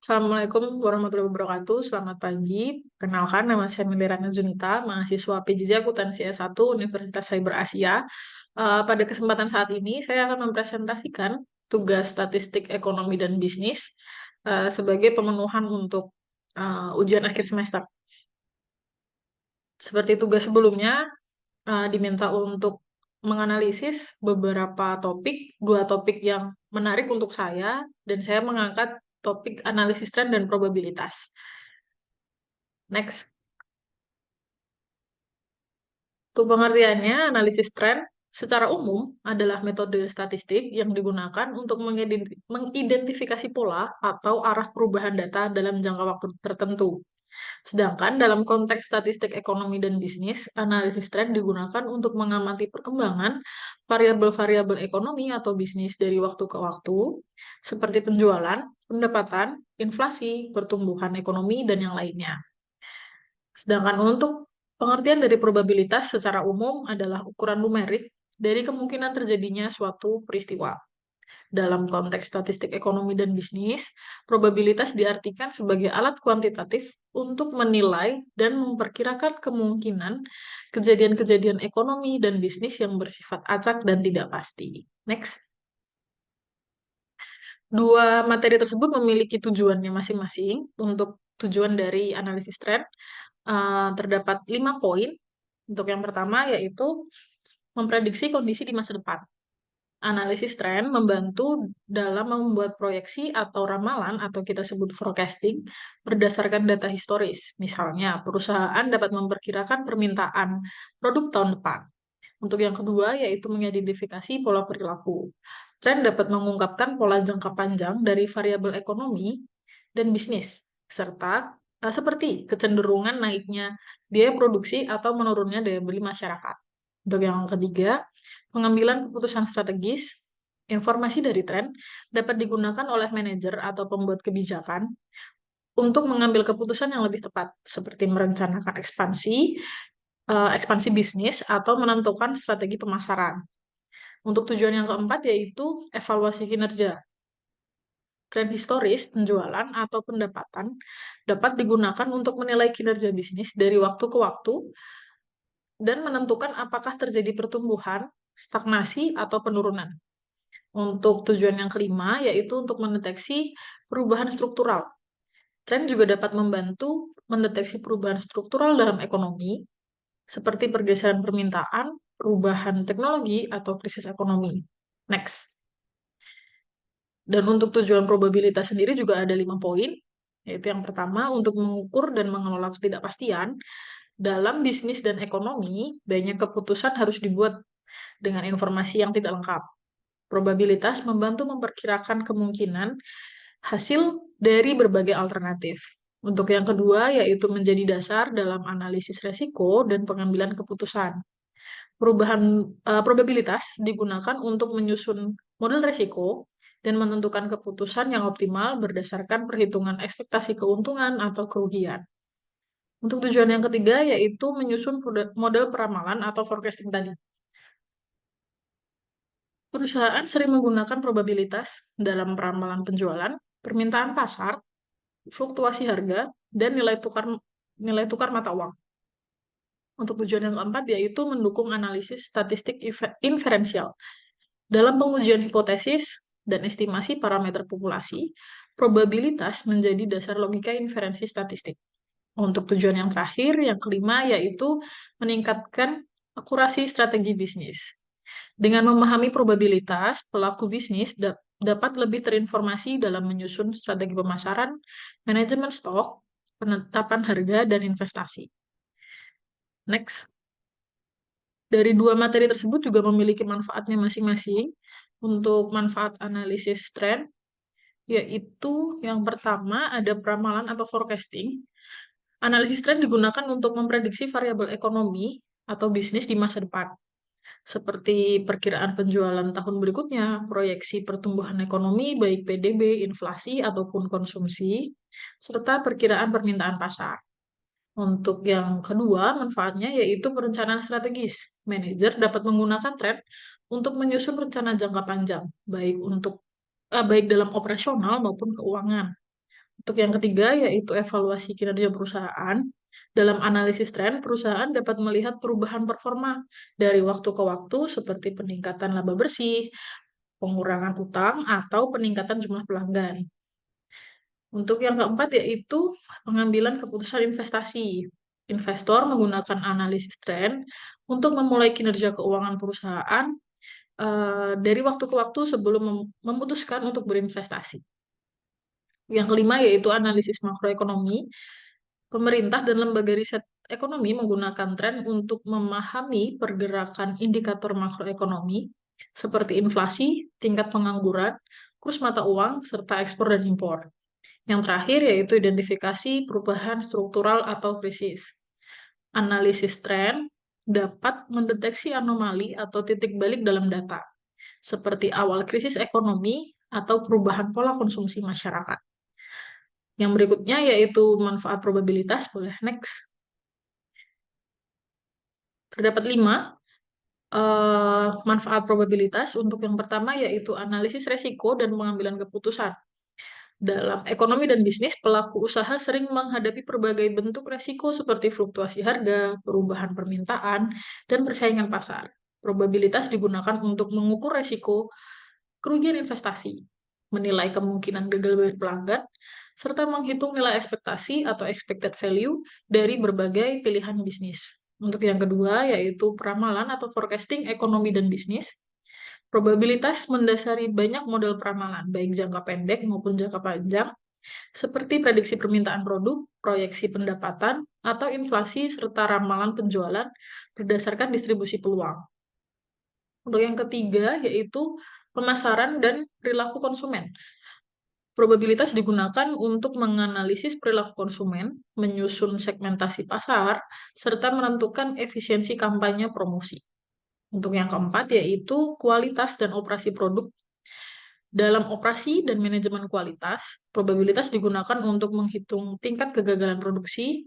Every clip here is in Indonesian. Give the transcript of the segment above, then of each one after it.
Assalamualaikum warahmatullahi wabarakatuh. Selamat pagi. Kenalkan, nama saya Milirana Junita, mahasiswa PJJ Akuntansi S1 Universitas Cyber Asia. Pada kesempatan saat ini, saya akan mempresentasikan tugas statistik ekonomi dan bisnis sebagai pemenuhan untuk ujian akhir semester. Seperti tugas sebelumnya, diminta untuk menganalisis beberapa topik, dua topik yang menarik untuk saya, dan saya mengangkat topik analisis tren dan probabilitas. Next. Untuk pengertiannya, analisis tren secara umum adalah metode statistik yang digunakan untuk mengidentifikasi pola atau arah perubahan data dalam jangka waktu tertentu. Sedangkan dalam konteks statistik ekonomi dan bisnis, analisis tren digunakan untuk mengamati perkembangan variabel-variabel ekonomi atau bisnis dari waktu ke waktu, seperti penjualan, pendapatan, inflasi, pertumbuhan ekonomi, dan yang lainnya. Sedangkan untuk pengertian dari probabilitas secara umum adalah ukuran numerik dari kemungkinan terjadinya suatu peristiwa. Dalam konteks statistik ekonomi dan bisnis, probabilitas diartikan sebagai alat kuantitatif untuk menilai dan memperkirakan kemungkinan kejadian-kejadian ekonomi dan bisnis yang bersifat acak dan tidak pasti. Next. Dua materi tersebut memiliki tujuannya masing-masing. Untuk tujuan dari analisis tren, terdapat 5 poin. Untuk yang pertama yaitu memprediksi kondisi di masa depan. Analisis tren membantu dalam membuat proyeksi atau ramalan atau kita sebut forecasting berdasarkan data historis. Misalnya, perusahaan dapat memperkirakan permintaan produk tahun depan. Untuk yang kedua yaitu mengidentifikasi pola perilaku. Tren dapat mengungkapkan pola jangka panjang dari variabel ekonomi dan bisnis, serta seperti kecenderungan naiknya biaya produksi atau menurunnya daya beli masyarakat. Untuk yang ketiga, pengambilan keputusan strategis. Informasi dari tren dapat digunakan oleh manajer atau pembuat kebijakan untuk mengambil keputusan yang lebih tepat, seperti merencanakan ekspansi bisnis atau menentukan strategi pemasaran. Untuk tujuan yang keempat yaitu evaluasi kinerja. Tren historis, penjualan, atau pendapatan dapat digunakan untuk menilai kinerja bisnis dari waktu ke waktu dan menentukan apakah terjadi pertumbuhan, stagnasi, atau penurunan. Untuk tujuan yang kelima, yaitu untuk mendeteksi perubahan struktural. Tren juga dapat membantu mendeteksi perubahan struktural dalam ekonomi, seperti pergeseran permintaan, perubahan teknologi, atau krisis ekonomi. Next. Dan untuk tujuan probabilitas sendiri juga ada 5 poin, yaitu yang pertama, untuk mengukur dan mengelola ketidakpastian. Dalam bisnis dan ekonomi, banyak keputusan harus dibuat dengan informasi yang tidak lengkap. Probabilitas membantu memperkirakan kemungkinan hasil dari berbagai alternatif. Untuk yang kedua, yaitu menjadi dasar dalam analisis resiko dan pengambilan keputusan. Probabilitas digunakan untuk menyusun model resiko dan menentukan keputusan yang optimal berdasarkan perhitungan ekspektasi keuntungan atau kerugian. Untuk tujuan yang ketiga, yaitu menyusun model peramalan atau forecasting tadi. Perusahaan sering menggunakan probabilitas dalam peramalan penjualan, permintaan pasar, fluktuasi harga, dan nilai tukar mata uang. Untuk tujuan yang keempat, yaitu mendukung analisis statistik inferensial. Dalam pengujian hipotesis dan estimasi parameter populasi, probabilitas menjadi dasar logika inferensi statistik. Untuk tujuan yang terakhir, yang kelima, yaitu meningkatkan akurasi strategi bisnis. Dengan memahami probabilitas, pelaku bisnis dapat lebih terinformasi dalam menyusun strategi pemasaran, manajemen stok, penetapan harga, dan investasi. Next. Dari dua materi tersebut juga memiliki manfaatnya masing-masing. Untuk manfaat analisis tren, yaitu yang pertama ada peramalan atau forecasting. Analisis tren digunakan untuk memprediksi variabel ekonomi atau bisnis di masa depan, seperti perkiraan penjualan tahun berikutnya, proyeksi pertumbuhan ekonomi, baik PDB, inflasi, ataupun konsumsi, serta perkiraan permintaan pasar. Untuk yang kedua, manfaatnya yaitu perencanaan strategis. Manajer dapat menggunakan tren untuk menyusun rencana jangka panjang, baik dalam operasional maupun keuangan. Untuk yang ketiga, yaitu evaluasi kinerja perusahaan. Dalam analisis tren, perusahaan dapat melihat perubahan performa dari waktu ke waktu seperti peningkatan laba bersih, pengurangan utang, atau peningkatan jumlah pelanggan. Untuk yang keempat yaitu pengambilan keputusan investasi. Investor menggunakan analisis tren untuk memulai kinerja keuangan perusahaan dari waktu ke waktu sebelum memutuskan untuk berinvestasi. Yang kelima yaitu analisis makroekonomi. Pemerintah dan lembaga riset ekonomi menggunakan tren untuk memahami pergerakan indikator makroekonomi seperti inflasi, tingkat pengangguran, kurs mata uang, serta ekspor dan impor. Yang terakhir yaitu identifikasi perubahan struktural atau krisis. Analisis tren dapat mendeteksi anomali atau titik balik dalam data, seperti awal krisis ekonomi atau perubahan pola konsumsi masyarakat. Yang berikutnya yaitu manfaat probabilitas, boleh next. Terdapat 5 manfaat probabilitas. Untuk yang pertama yaitu analisis resiko dan pengambilan keputusan. Dalam ekonomi dan bisnis, pelaku usaha sering menghadapi berbagai bentuk resiko seperti fluktuasi harga, perubahan permintaan, dan persaingan pasar. Probabilitas digunakan untuk mengukur resiko kerugian investasi, menilai kemungkinan gagal bayar pelanggan, serta menghitung nilai ekspektasi atau expected value dari berbagai pilihan bisnis. Untuk yang kedua, yaitu peramalan atau forecasting ekonomi dan bisnis. Probabilitas mendasari banyak model peramalan, baik jangka pendek maupun jangka panjang, seperti prediksi permintaan produk, proyeksi pendapatan, atau inflasi, serta ramalan penjualan berdasarkan distribusi peluang. Untuk yang ketiga, yaitu pemasaran dan perilaku konsumen. Probabilitas digunakan untuk menganalisis perilaku konsumen, menyusun segmentasi pasar, serta menentukan efisiensi kampanye promosi. Untuk yang keempat, yaitu kualitas dan operasi produk. Dalam operasi dan manajemen kualitas, probabilitas digunakan untuk menghitung tingkat kegagalan produksi,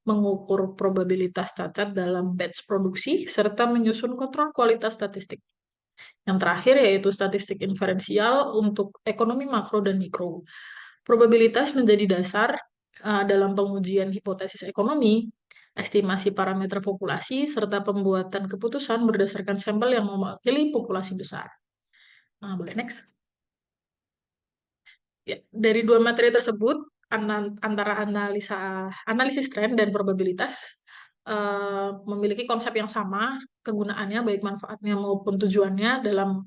mengukur probabilitas cacat dalam batch produksi, serta menyusun kontrol kualitas statistik. Yang terakhir yaitu statistik inferensial untuk ekonomi makro dan mikro. Probabilitas menjadi dasar dalam pengujian hipotesis ekonomi, estimasi parameter populasi, serta pembuatan keputusan berdasarkan sampel yang mewakili populasi besar. Nah, boleh next. Ya, dari dua materi tersebut, antara analisis tren dan probabilitas memiliki konsep yang sama, kegunaannya baik manfaatnya maupun tujuannya dalam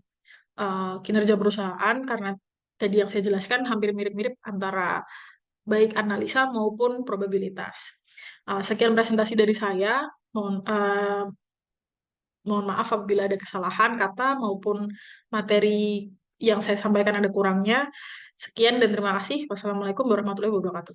kinerja perusahaan, karena tadi yang saya jelaskan hampir mirip-mirip antara baik analisa maupun probabilitas. Sekian presentasi dari saya. Mohon maaf apabila ada kesalahan kata maupun materi yang saya sampaikan ada kurangnya. Sekian dan terima kasih. Wassalamualaikum warahmatullahi wabarakatuh.